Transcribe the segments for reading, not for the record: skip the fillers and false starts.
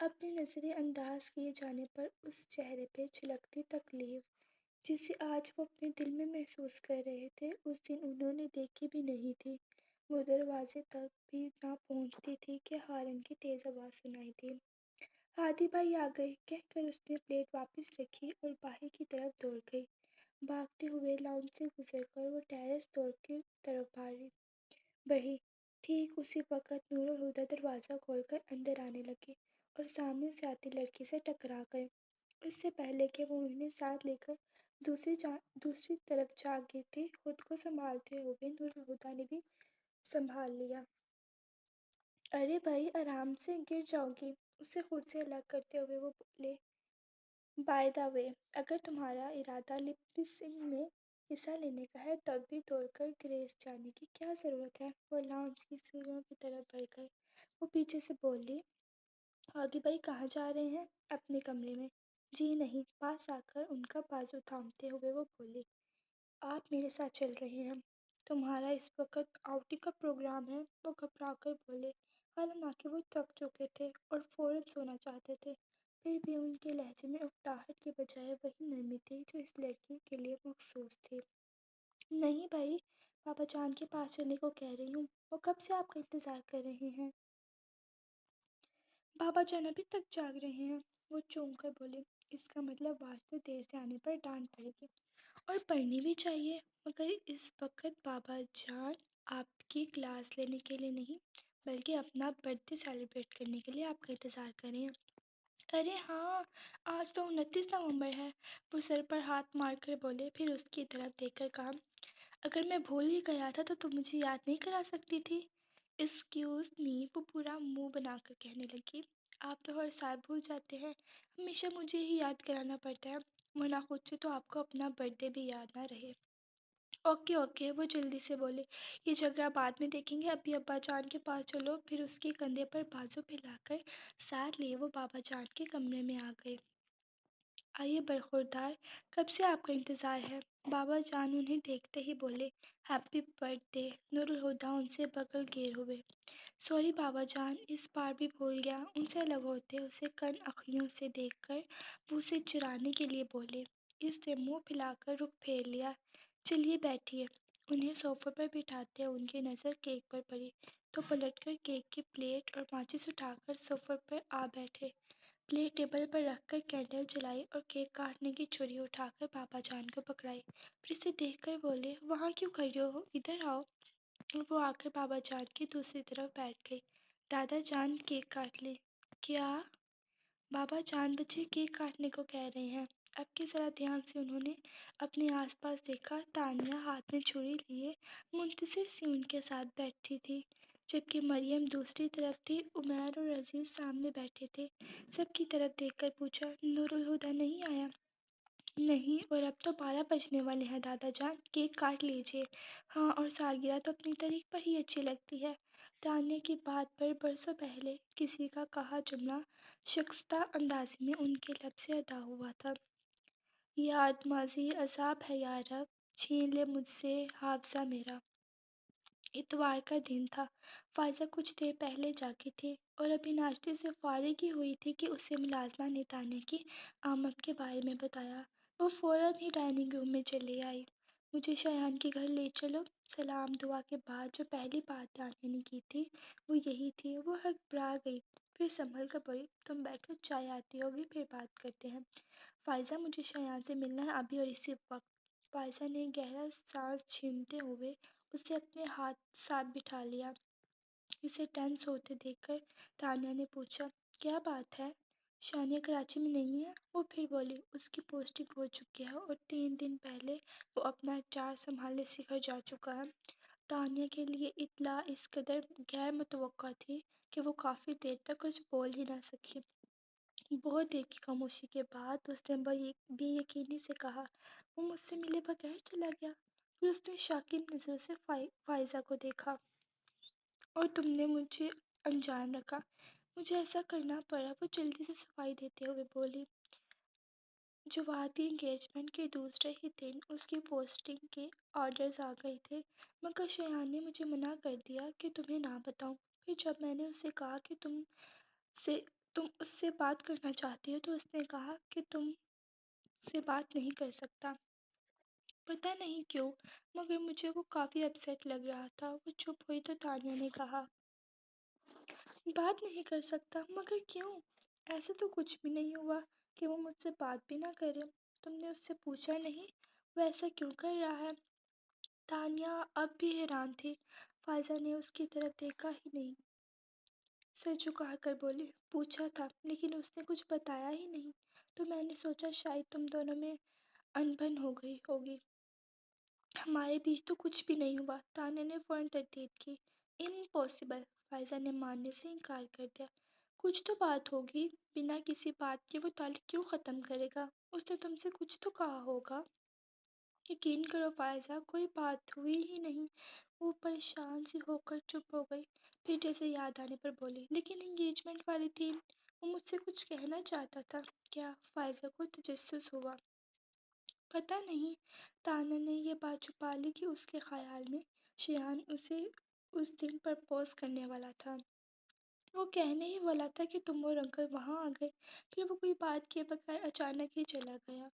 اپنی نظریں انداز کیے جانے پر اس چہرے پہ جھلکتی تکلیف جسے آج وہ اپنے دل میں محسوس کر رہے تھے، اس دن انہوں نے دیکھی بھی نہیں تھی۔ وہ دروازے تک بھی نہ پہنچتی تھی کہ ہارن کی تیز آواز سنائی دی۔ ہادی بھائی آ گئے کہہ کر اس نے پلیٹ واپس رکھی اور باہر کی طرف دوڑ گئی۔ بھاگتے ہوئے لاؤنج سے گزر کر وہ ٹیرس فلور کی طرف بڑھی۔ ٹھیک اسی وقت نور اور ہدا دروازہ کھول کر اندر آنے لگے اور سامنے سے آتی لڑکی سے ٹکرا گئے۔ اس سے پہلے کہ وہ انہیں ساتھ لے کر دوسری طرف جا گرتی، خود کو سنبھالتے ہوئے نور اور ہدا نے بھی سنبھال لیا۔ ارے بھائی آرام سے، گر جاؤ گی، اسے خود سے الگ کرتے ہوئے وہ بولے۔ بائی دا وے، اگر تمہارا ارادہ لپ سنک میں حصہ لینے کا ہے تب بھی دوڑ کر گریس جانے کی کیا ضرورت ہے؟ وہ لاؤنج کی سیڑھیوں کی طرف بڑھ گئے۔ وہ پیچھے سے بولی، ہادی بھائی کہاں جا رہے ہیں؟ اپنے کمرے میں۔ جی نہیں، پاس آ کر ان کا بازو تھامتے ہوئے وہ بولی، آپ میرے ساتھ چل رہے ہیں؟ تمہارا اس وقت آؤٹنگ کا پروگرام ہے؟ وہ گھبرا کر بولے، حالانکہ وہ تھک چکے تھے اور فوراً سونا چاہتے تھے، پھر بھی ان کے لہجے میں اکتاہٹ کے بجائے وہی نرمی تھی جو اس لڑکی کے لیے مخصوص تھی۔ نہیں بھائی، بابا جان کے پاس چلنے کو کہہ رہی ہوں، وہ کب سے آپ کا انتظار کر رہے ہیں۔ بابا جان ابھی تک جاگ رہے ہیں، وہ چونک کر بولے، اس کا مطلب آج تو دیر سے آنے پر ڈانٹ پڑے گی، اور پڑھنی بھی چاہیے، مگر اس وقت بابا جان آپ کی کلاس لینے کے لیے نہیں بلکہ اپنا برتھ ڈے سیلیبریٹ کرنے کے لیے آپ کا انتظار کر رہے ہیں۔ ارے ہاں، آج تو 29 نومبر ہے، وہ سر پر ہاتھ مار کر بولے، پھر اس کی طرف دیکھ کر کہا، اگر میں بھول ہی گیا تھا تو تم مجھے یاد نہیں کرا سکتی تھی؟ ایکسکیوز می، وہ پورا منہ بنا کر کہنے لگی، آپ تو ہر سال بھول جاتے ہیں، ہمیشہ مجھے ہی یاد کرانا پڑتا ہے، ورنہ خود سے تو آپ کو اپنا برتھ ڈے بھی یاد نہ رہے۔ اوکے اوکے، وہ جلدی سے بولے، یہ جھگڑا بعد میں دیکھیں گے، ابھی ابا جان کے پاس چلو۔ پھر اس کے کندھے پر بازو پھیلا کر ساتھ لیے وہ بابا جان کے کمرے میں آ گئے۔ آئیے برخوردار، کب سے آپ کا انتظار ہے؟ بابا جان انہیں دیکھتے ہی بولے، ہیپی برتھ ڈے۔ نور الہدا ان سے بغل گیر ہوئے۔ سوری بابا جان، اس بار بھی بھول گیا۔ ان سے الگ ہوتے اسے کن اکھیوں سے دیکھ کر وہ اسے چرانے کے لیے بولے۔ اس نے منہ پھیلا کر رخ پھیر لیا۔ چلیے بیٹھیے۔ انہیں صوفے پر بٹھاتے ان کی نظر کیک پر پڑی تو پلٹ کر کیک کی پلیٹ اور ماچس اٹھا کر صوفے پر آ بیٹھے۔ پلیٹ ٹیبل پر رکھ کر کینڈل جلائی اور کیک کاٹنے کی چھری اٹھا کر بابا جان کو پکڑائی، پھر اسے دیکھ کر بولے، وہاں کیوں کھڑے ہو، ادھر آؤ۔ اور وہ آ کر بابا جان کی دوسری طرف بیٹھ گئی۔ دادا جان کیک کاٹ لیں۔ کیا؟ بابا جان بچے کیک کاٹنے کو کہہ رہے ہیں۔ اب کے ذرا دھیان سے انہوں نے اپنے آس پاس دیکھا، تانیہ ہاتھ میں چھری لیے منتظر سی ان کے ساتھ بیٹھی تھی، جبکہ مریم دوسری طرف تھی۔ عمیر اور عزیز سامنے بیٹھے تھے۔ سب کی طرف دیکھ کر پوچھا، نور الہدا نہیں آیا؟ نہیں، اور اب تو 12 بجنے والے ہیں دادا جان، کیک کاٹ لیجیے۔ ہاں، اور سالگرہ تو اپنی تاریخ پر ہی اچھی لگتی ہے۔ تانیہ کی بات پر برسوں پہلے کسی کا کہا جملہ شائستہ اندازی میں ان کے لب سے ادا ہوا تھا، یاد ماضی عذاب ہے یا رب، چھین لے مجھ سے حافظہ میرا۔ اتوار کا دن تھا۔ فائزہ کچھ دیر پہلے جاگی تھی اور ابھی ناشتے سے فارغ ہی ہوئی تھی کہ اسے ملازمہ نے تانیہ کی آمد کے بارے میں بتایا۔ وہ فوراً ہی ڈائننگ روم میں چلی آئی۔ مجھے شایان کے گھر لے چلو۔ سلام دعا کے بعد جو پہلی بات تانیہ نے کی تھی وہ یہی تھی۔ وہ ہڑبڑا گئی، پھر سنبھل کر بولی، تم بیٹھو، چائے آتی ہوگی، پھر بات کرتے ہیں۔ فائزہ، مجھے شایان سے ملنا ہے، ابھی اور اسی وقت۔ فائزہ نے گہرا سانس چھینتے ہوئے اسے اپنے ساتھ بٹھا لیا۔ اسے ٹینس ہوتے دیکھ کر تانیہ نے پوچھا، کیا بات ہے؟ شانیہ کراچی میں نہیں ہے؟ وہ پھر بولی، اس کی پوسٹنگ ہو چکی ہے اور 3 دن پہلے وہ اپنا اچار سنبھالنے سکھر جا چکا ہے۔ تانیہ کے لیے اطلاع اس قدر غیر متوقع تھی کہ وہ کافی دیر تک کچھ بول ہی نہ سکی۔ بہت دیر کی خاموشی کے بعد اس نے بے یقینی سے کہا، وہ مجھ سے ملے بغیر چلا گیا؟ پھر اس نے شاکر نظروں سے فائزہ کو دیکھا، اور تم نے مجھے انجان رکھا؟ مجھے ایسا کرنا پڑا، وہ جلدی سے صفائی دیتے ہوئے بولی۔ جواتی انگیجمنٹ کے دوسرے ہی دن اس کی پوسٹنگ کے آرڈرز آ گئے تھے، مگر شایان نے مجھے منع کر دیا کہ تمہیں نہ بتاؤں۔ پھر جب میں نے اسے کہا کہ تم سے تم اس سے بات کرنا چاہتی ہو؟ تو اس نے کہا کہ تم سے بات نہیں کر سکتا، پتہ نہیں کیوں، مگر مجھے وہ کافی اپسیٹ لگ رہا تھا۔ وہ چپ ہوئی تو تانیہ نے کہا، بات نہیں کر سکتا مگر کیوں؟ ایسا تو کچھ بھی نہیں ہوا کہ وہ مجھ سے بات بھی نہ کرے۔ تم نے اس سے پوچھا نہیں وہ ایسا کیوں کر رہا ہے؟ تانیہ اب بھی حیران تھی۔ فائزہ نے اس کی طرف دیکھا ہی نہیں، سر جھکا کر بولی، پوچھا تھا لیکن اس نے کچھ بتایا ہی نہیں، تو میں نے سوچا شاید تم دونوں میں انبن ہو گئی ہوگی۔ ہمارے بیچ تو کچھ بھی نہیں ہوا، تانیہ نے فوراً تردید کی۔ امپاسبل، فائزہ نے ماننے سے انکار کر دیا۔ کچھ تو بات ہوگی، بنا کسی بات کے وہ تعلق کیوں ختم کرے گا؟ اس نے تم سے کچھ تو کہا ہوگا۔ یقین کرو فائزہ، کوئی بات ہوئی ہی نہیں۔ وہ پریشان سی ہو کر چپ ہو گئی، پھر جیسے یاد آنے پر بولی، لیکن انگیجمنٹ والے دن وہ مجھ سے کچھ کہنا چاہتا تھا۔ کیا؟ فائزہ کو تجسس ہوا۔ پتہ نہیں، تانیہ نے یہ بات چھپا لی کہ اس کے خیال میں شایان اسے اس دن پرپوز کرنے والا تھا۔ وہ کہنے ہی والا تھا کہ تم اور انکل وہاں آ گئے، پھر وہ کوئی بات کیے بغیر اچانک ہی چلا گیا۔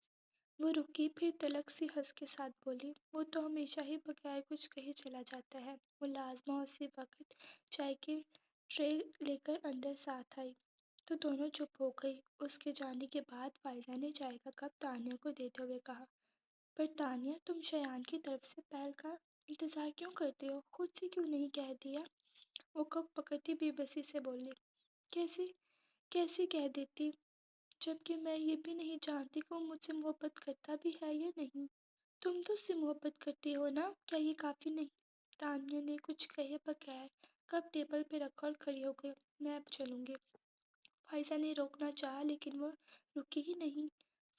وہ رکی، پھر تلخ سی ہنس کے ساتھ بولی، وہ تو ہمیشہ ہی بغیر کچھ کہے چلا جاتا ہے۔ ملازمہ اسی وقت چائے کی ٹرے لے کر اندر ساتھ آئی تو دونوں چپ ہو گئی۔ اس کے جانے کے بعد فائزہ نے چائے کا کپ تانیہ کو دیتے ہوئے کہا، پر تانیہ تم شایان کی طرف سے پہل کا انتظار کیوں کرتے ہو؟ خود سے کیوں نہیں کہہ دیا؟ وہ کپ پکڑتی بے بسی سے بولی، کیسے کہہ دیتی، جبکہ میں یہ بھی نہیں جانتی کہ وہ مجھ سے محبت کرتا بھی ہے یا نہیں۔ تم تو اس سے محبت کرتی ہو نا، کیا یہ کافی نہیں؟ تانیہ نے کچھ کہے بغیر کپ ٹیبل پہ رکھا اور کھڑی ہو گئی۔ میں اب چلوں گی۔ فائزہ نے روکنا چاہا لیکن وہ رکی ہی نہیں۔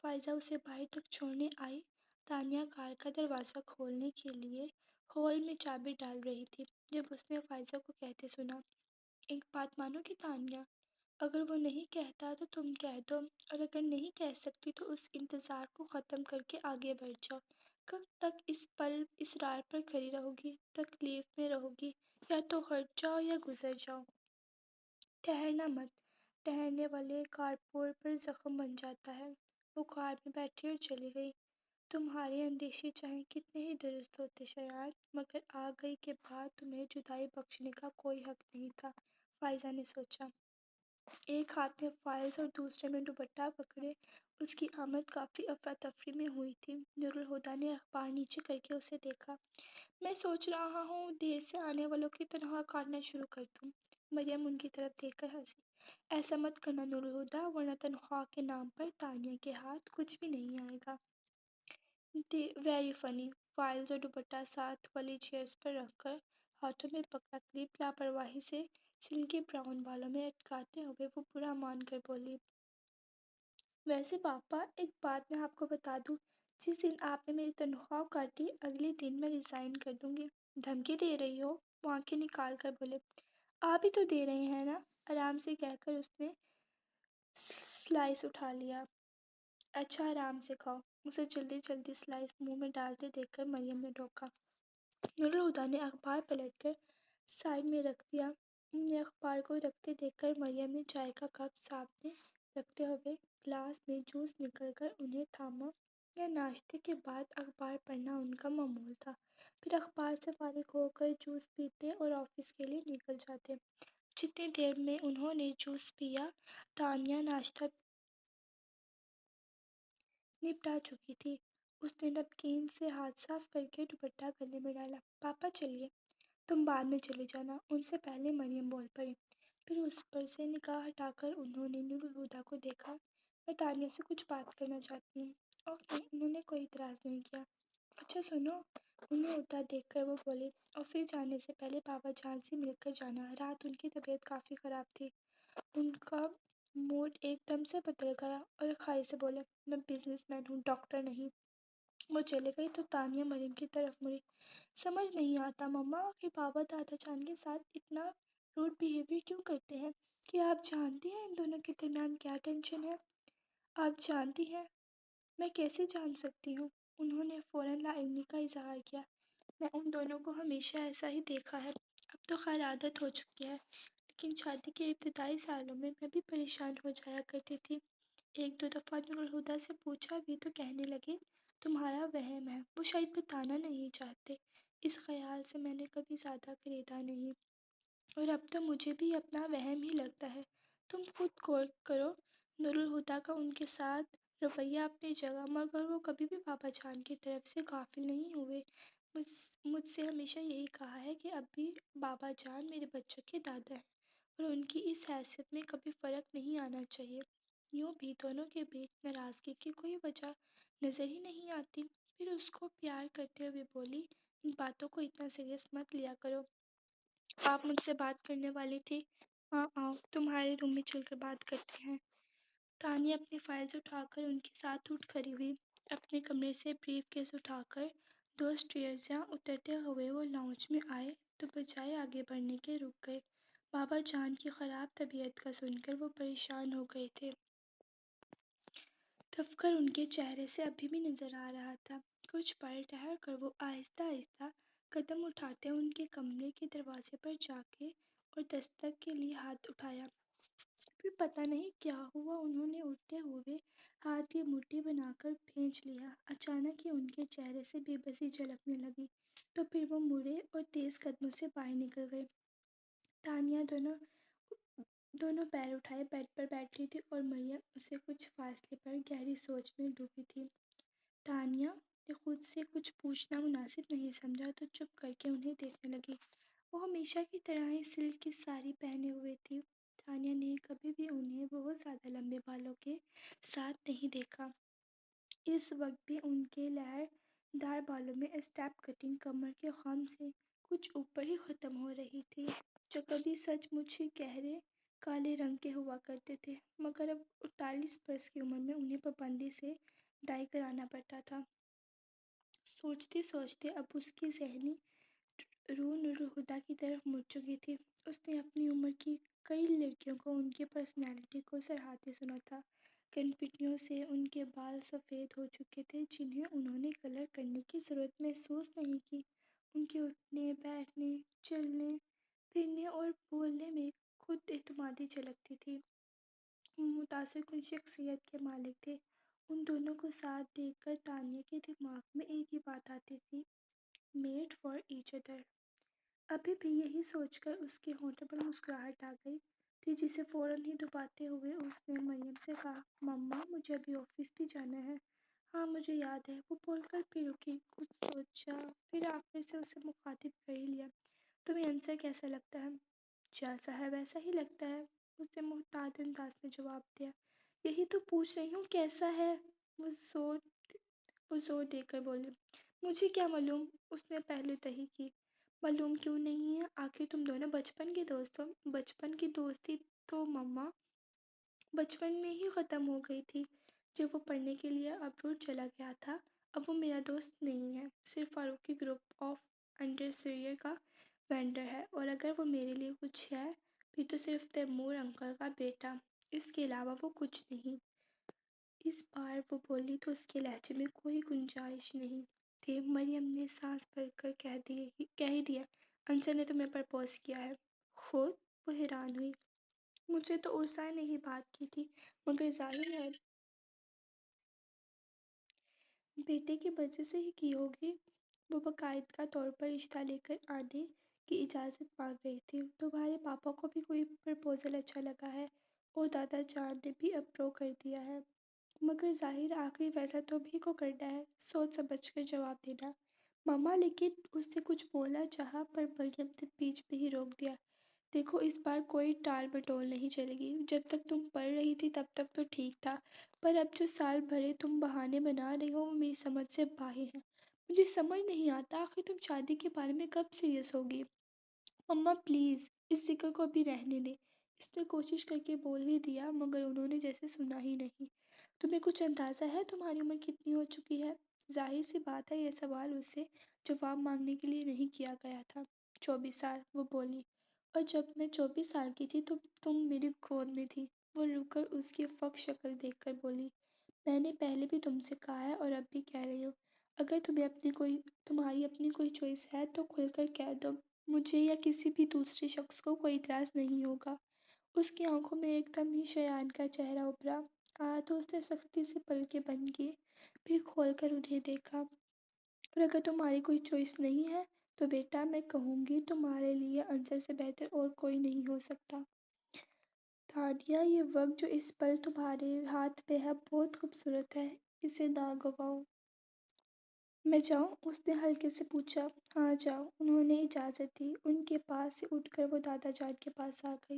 فائزہ اسے باہر تک چھوڑنے آئی۔ تانیہ کار کا دروازہ کھولنے کے لیے ہول میں چابی ڈال رہی تھی جب اس نے فائزہ کو کہتے سنا، ایک بات مانو گی تانیہ، اگر وہ نہیں کہتا تو تم کہہ دو، اور اگر نہیں کہہ سکتی تو اس انتظار کو ختم کر کے آگے بڑھ جاؤ۔ کب تک اس پل اصرار پر کھڑی رہو گی؟ تکلیف میں رہو گی، یا تو ہٹ جاؤ یا گزر جاؤ۔ ٹھہرنا مت، ٹھہرنے والے کارپور پر زخم بن جاتا ہے۔ وہ کار میں بیٹھی اور چلی گئی۔ تمہارے اندیشے چاہے کتنے ہی درست ہوتے شایان، مگر آ گئی کے بعد تمہیں جدائی بخشنے کا کوئی حق نہیں تھا، فائزہ نے سوچا۔ ایک ہاتھ میں فائلز اور دوسرے میں دوپٹہ پکڑے اس کی آمد کافی افراتفری میں ہوئی تھی۔ نورالہدیٰ نے اخبار نیچے کر کے اسے دیکھا۔ میں سوچ رہا ہوں دیر سے آنے والوں کی تنخواہ کاٹنا شروع کر دوں۔ مریم ان کی طرف دیکھ کر ہنسی۔ ایسا مت کرنا نورالہدیٰ، ورنہ تنخواہ کے نام پر تانیہ کے ہاتھ کچھ بھی نہیں آئے گا۔ Very funny. فائلز اور دوپٹہ ساتھ والی چیئرز پر رکھ کر ہاتھوں میں پکڑا کلپ لاپرواہی سے سلکی براؤن بالوں میں اٹکاتے ہوئے وہ برا مان کر بولی، ویسے پاپا ایک بات میں آپ کو بتا دوں، جس دن آپ نے میری تنخواہ کاٹی اگلے دن میں ریزائن کر دوں گی۔ دھمکی دے رہی ہو؟ وہ آنکھیں نکال کر بولے، آپ ہی تو دے رہے ہیں نا، آرام سے کہہ کر اس نے سلائس اٹھا لیا۔ اچھا آرام سے کھاؤ۔ اسے جلدی جلدی سلائس منہ میں ڈالتے دیکھ کر مریم نے ٹوکا۔ نورالہدیٰ نے اخبار پلٹ کر سائیڈ میں رکھ دیا۔ انہیں اخبار کو رکھتے دیکھ کر مریم نے چائے کا کپ سامنے رکھتے ہوئے گلاس میں جوس نکل کر انہیں تھاما۔ یا ناشتے کے بعد اخبار پڑھنا ان کا معمول تھا، پھر اخبار سے فارغ ہو کر جوس پیتے اور آفس کے لیے نکل جاتے۔ جتنی دیر میں انہوں نے جوس پیا، تانیہ ناشتہ نپٹا چکی تھی۔ اس نے نمکین سے ہاتھ صاف کر کے دوپٹہ گلے میں ڈالا۔ پاپا چلیے، تم بعد میں چلی جانا، ان سے پہلے مریم بول پڑی۔ پھر اس پر سے نگاہ ہٹا کر انہوں نے نورالہدیٰ کو دیکھا، میں تانیہ سے کچھ بات کرنا چاہتی ہوں۔ اوکے، انہوں نے کوئی اعتراض نہیں کیا۔ اچھا سنو، انہیں اڑتا دیکھ کر وہ بولی، آفس جانے سے پہلے بابا جان سے مل کر جانا، رات ان کی طبیعت کافی خراب تھی۔ ان کا موڈ ایک دم سے بدل گیا اور کھائی سے بولے، میں بزنس مین ہوں، ڈاکٹر نہیں۔ وہ چلے گئی تو تانیہ مریم کی طرف مڑی۔ سمجھ نہیں آتا مما، آخر بابا دادا جان کے ساتھ اتنا روڈ بیہیویئر کیوں کرتے ہیں؟ کیا آپ جانتی ہیں ان دونوں کے درمیان کیا ٹینشن ہے؟ آپ جانتی ہیں؟ میں کیسے جان سکتی ہوں؟ انہوں نے فوراً لا علمی کا اظہار کیا۔ میں ان دونوں کو ہمیشہ ایسا ہی دیکھا ہے، اب تو خیر عادت ہو چکی ہے، لیکن شادی کے ابتدائی سالوں میں بھی پریشان ہو جایا کرتی تھی۔ ایک دو دفعہ نورالہدیٰ سے پوچھا بھی تو کہنے لگے تمہارا وہم ہے، وہ شاید بتانا نہیں چاہتے۔ اس خیال سے میں نے کبھی زیادہ خریدا نہیں، اور اب تو مجھے بھی اپنا وہم ہی لگتا ہے۔ تم خود غور کرو، نورالہدیٰ کا ان کے ساتھ رویہ اپنی جگہ، مگر وہ کبھی بھی بابا جان کی طرف سے غافل نہیں ہوئے۔ مجھ سے ہمیشہ یہی کہا ہے کہ اب بھی بابا جان میرے بچوں کے دادا ہیں، اور ان کی اس حیثیت میں کبھی فرق نہیں آنا چاہیے۔ یوں بھی دونوں کے بیچ ناراضگی کی کوئی وجہ نظر ہی نہیں آتی۔ پھر اس کو پیار کرتے ہوئے بولی، ان باتوں کو اتنا سیریس مت لیا کرو۔ آپ مجھ سے بات کرنے والی تھی؟ ہاں آؤ، تمہارے روم میں چل کر بات کرتے ہیں۔ تانیہ اپنی فائلز اٹھا کر ان کے ساتھ اٹھ کھڑی ہوئی۔ اپنے کمرے سے بریف کیس اٹھا کر 2 اسٹیئرزیاں اترتے ہوئے وہ لاؤنج میں آئے تو بجائے آگے بڑھنے کے رک گئے۔ بابا جان کی خراب طبیعت کا سن کر وہ پریشان ہو گئے تھے۔ تفکر ان کے چہرے سے ابھی بھی نظر آ رہا تھا۔ کچھ پل ٹھہر کر وہ آہستہ آہستہ قدم اٹھاتے ان کے کمرے کے دروازے پر جا کے اور دستک کے لیے ہاتھ اٹھایا۔ پھر پتہ نہیں کیا ہوا، انہوں نے اٹھتے ہوئے ہاتھ کی مٹھی بنا کر کھینچ لیا۔ اچانک ہی ان کے چہرے سے بے بسی جھلکنے لگی، تو پھر وہ مڑے اور تیز قدموں سے باہر نکل گئے۔ تانیہ دونوں پیر اٹھائے بیڈ پر بیٹھی تھی، اور مریم اسے کچھ فاصلے پر گہری سوچ میں ڈوبی تھی۔ تانیہ نے خود سے کچھ پوچھنا مناسب نہیں سمجھا تو چپ کر کے انہیں دیکھنے لگی۔ وہ ہمیشہ کی طرح ہی سلک کی ساڑی پہنے ہوئے تھی۔ تانیہ نے کبھی بھی انہیں بہت زیادہ لمبے بالوں کے ساتھ نہیں دیکھا۔ اس وقت بھی ان کے لہر دار بالوں میں اسٹیپ کٹنگ کمر کے خم سے کچھ اوپر ہی ختم ہو رہی تھی، جو کبھی سچ مچ ہی گہرے کالے رنگ کے ہوا کرتے تھے، مگر اب 48 برس کی عمر میں انہیں پابندی سے ڈائی کرانا پڑتا تھا۔ سوچتے سوچتے اب اس کی ذہنی روح نورالہدیٰ کی طرف مڑ چکی تھی۔ اس نے اپنی عمر کی کئی لڑکیوں کو ان کی پرسنالٹی کو سراہتے سنا تھا۔ کنپٹیوں سے ان کے بال سفید ہو چکے تھے، جنہیں انہوں نے کلر کرنے کی ضرورت محسوس نہیں کی۔ ان کے اٹھنے، بیٹھنے، چلنے پھرنے اور بولنے میں خود اعتمادی جھلکتی تھی۔ وہ متاثر کن شخصیت کے مالک تھے۔ ان دونوں کو ساتھ دیکھ کر تانیہ کے دماغ میں ایک ہی بات آتی تھی، میڈ فار ایچ ادر۔ ابھی بھی یہی سوچ کر اس کے ہونٹوں پر مسکراہٹ آ گئی تھی، جسے فوراً ہی دباتے ہوئے اس نے مریم سے کہا، مما مجھے ابھی آفس بھی جانا ہے۔ ہاں مجھے یاد ہے، وہ بول کر پھر رکی، کچھ سوچا، پھر آخر سے اسے مخاطب کر ہی لیا۔ تمہیں انصر کیسا لگتا ہے؟ جیسا ہے ویسا ہی لگتا ہے، اس نے محتاط انداز میں جواب دیا۔ یہی تو پوچھ رہی ہوں، کیسا ہے؟ وہ زور دے کر بولی۔ مجھے کیا معلوم، اس نے پہلو تہی کی۔ معلوم کیوں نہیں ہے؟ آخر تم دونوں بچپن کے دوست ہو۔ بچپن کی دوستی تو مما بچپن میں ہی ختم ہو گئی تھی، جب وہ پڑھنے کے لیے ابروڈ چلا گیا تھا۔ اب وہ میرا دوست نہیں ہے، صرف فاروقی گروپ آف انڈسٹریز کا وینڈر ہے، اور اگر وہ میرے لیے کچھ ہے بھی تو صرف تیمور انکل کا بیٹا، اس کے علاوہ وہ کچھ نہیں۔ اس بار وہ بولی تو اس کے لہجے میں کوئی گنجائش نہیں تھی۔ مریم نے سانس بھر کر کہہ ہی دیا، انصر نے تمہیں پرپوز کیا ہے؟ خود؟ وہ حیران ہوئی۔ مجھے تو عرسا نے ہی بات کی تھی، مگر ظاہر ہے بیٹے کی وجہ سے ہی کی ہوگی۔ وہ باقاعدہ طور پر رشتہ لے کر آنے کی اجازت مانگ رہی تھی۔ تمہارے پاپا کو بھی کوئی پرپوزل اچھا لگا ہے، اور دادا جان نے بھی اپروو کر دیا ہے، مگر ظاہر آخری فیصلہ تمہیں کو کرنا ہے، سوچ سمجھ کر جواب دینا۔ مما لیکن اس نے کچھ بولا چاہا، پر مریم نے بیچ میں ہی روک دیا۔ دیکھو اس بار کوئی ٹال مٹول نہیں چلے گی۔ جب تک تم پڑھ رہی تھی تب تک تو ٹھیک تھا، پر اب جو سال بھرے تم بہانے بنا رہی ہو وہ میری سمجھ سے باہر ہیں۔ مجھے سمجھ نہیں آتا آخر تم شادی کے بارے میں کب سیریس ہوگی؟ مما پلیز اس ذکر کو ابھی رہنے دیں۔ اس نے کوشش کر کے بول ہی دیا، مگر انہوں نے جیسے سنا ہی نہیں۔ تمہیں کچھ اندازہ ہے تمہاری عمر کتنی ہو چکی ہے؟ ظاہر سی بات ہے یہ سوال اسے جواب مانگنے کے لیے نہیں کیا گیا تھا۔ 24 سال، وہ بولی، اور جب میں 24 سال کی تھی تو تم میری گود میں تھی۔ وہ رک کر اس کی فک شکل دیکھ کر بولی، میں نے پہلے بھی تم سے کہا ہے اور اب بھی کہہ رہی ہوں، اگر تمہاری اپنی کوئی چوائس ہے تو کھل کر کہہ دو، مجھے یا کسی بھی دوسرے شخص کو کوئی اعتراض نہیں ہوگا۔ اس کی آنکھوں میں ایک دم ہی شیان کا چہرہ ابھرا۔ تو اس نے سختی سے پلکیں بند کی، پھر کھول کر انہیں دیکھا۔ اور اگر تمہاری کوئی چوائس نہیں ہے تو بیٹا میں کہوں گی تمہارے لیے انصر سے بہتر اور کوئی نہیں ہو سکتا۔ تانیہ، یہ وقت جو اس پل تمہارے ہاتھ میں ہے بہت خوبصورت ہے، اسے نہ گنواؤ۔ میں جاؤں؟ اس نے ہلکے سے پوچھا۔ ہاں جاؤ، انہوں نے اجازت دی۔ ان کے پاس سے اٹھ کر وہ دادا جان کے پاس آ گئی۔